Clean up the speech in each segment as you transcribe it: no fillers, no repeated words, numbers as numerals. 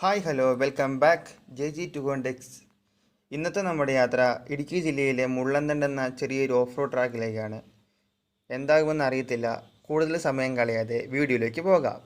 Hi hello welcome back ജി to contexts. ഇന്നത്തെ നമ്മുടെ യാത്ര ഇടുക്കി ജില്ലയിലെ മുള്ളന്തണ്ട് എന്ന ചെറിയൊരു ഓഫ് റോഡ് ട്രാക്കിലേക്കാണ്. എന്താകുമെന്ന് അറിയത്തില്ല. കൂടുതൽ സമയം കളയാതെ വീഡിയോയിലേക്ക് പോകാം.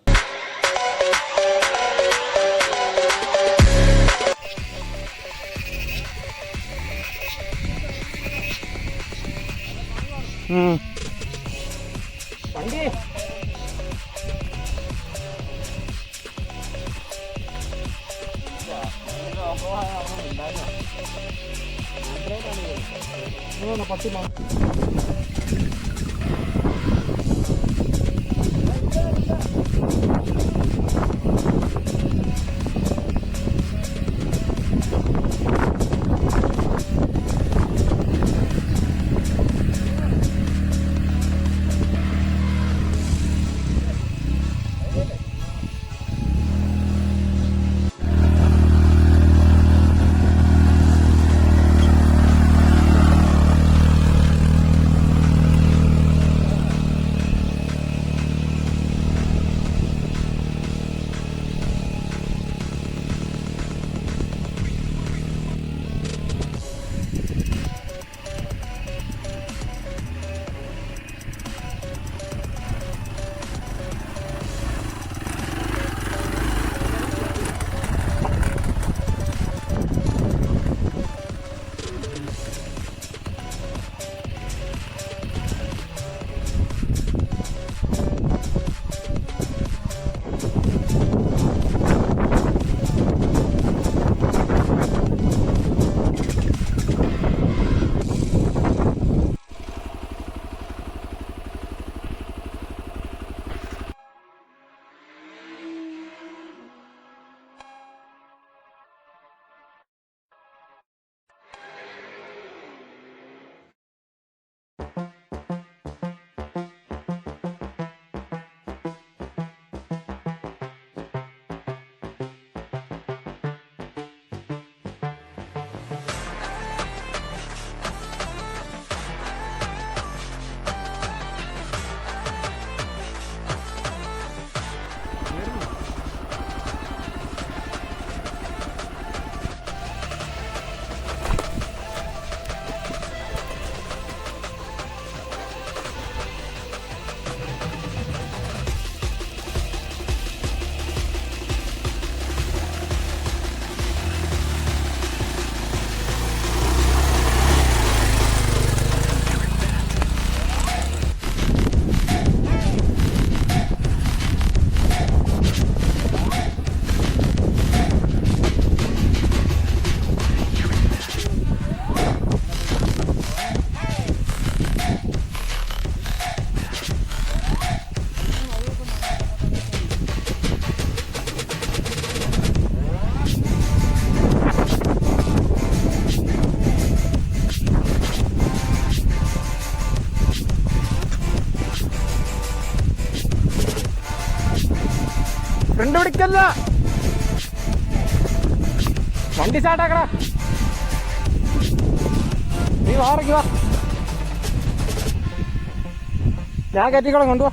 ഫ്രണ്ട് പിടിക്കല്ല, വണ്ടി സ്റ്റാർട്ടാക്കടാ. നീ വാറക്കി വാ, ഞാൻ കയറ്റിക്കോളാം, കൊണ്ടുവാ.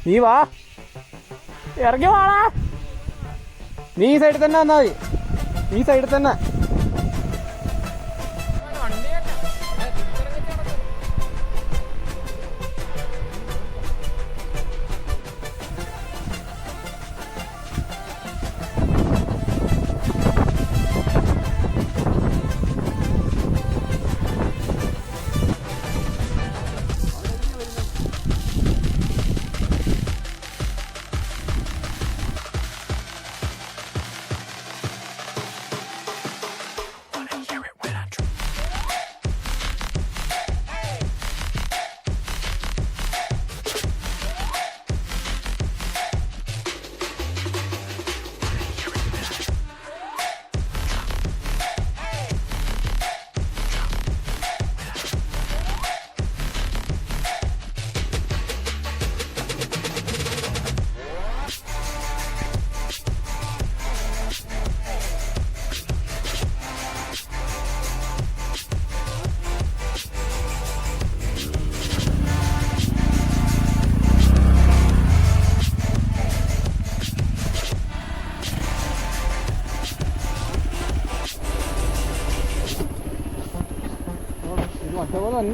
നീ വാ, ഇറങ്ങി വാടാ. നീ ഈ സൈഡിൽ തന്നെ വന്നാൽ മതി, ഈ സൈഡിൽ തന്നെ.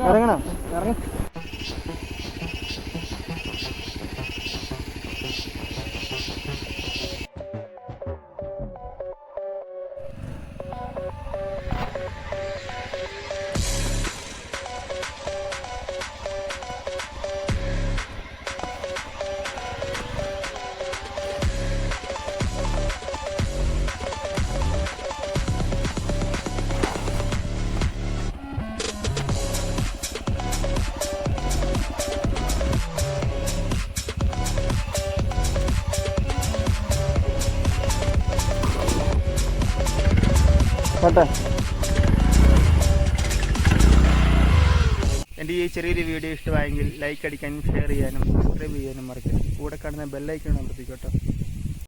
ഇറങ്ങണം ഇറങ്ങി. എൻ്റെ ഈ ചെറിയൊരു വീഡിയോ ഇഷ്ടമായെങ്കിൽ ലൈക്ക് അടിക്കാനും ഷെയർ ചെയ്യാനും സബ്സ്ക്രൈബ് ചെയ്യാനും മറക്കരുത്. കൂടെ കാണുന്ന ബെല്ലൈക്കൺ അമർത്തിക്കോട്ടോ.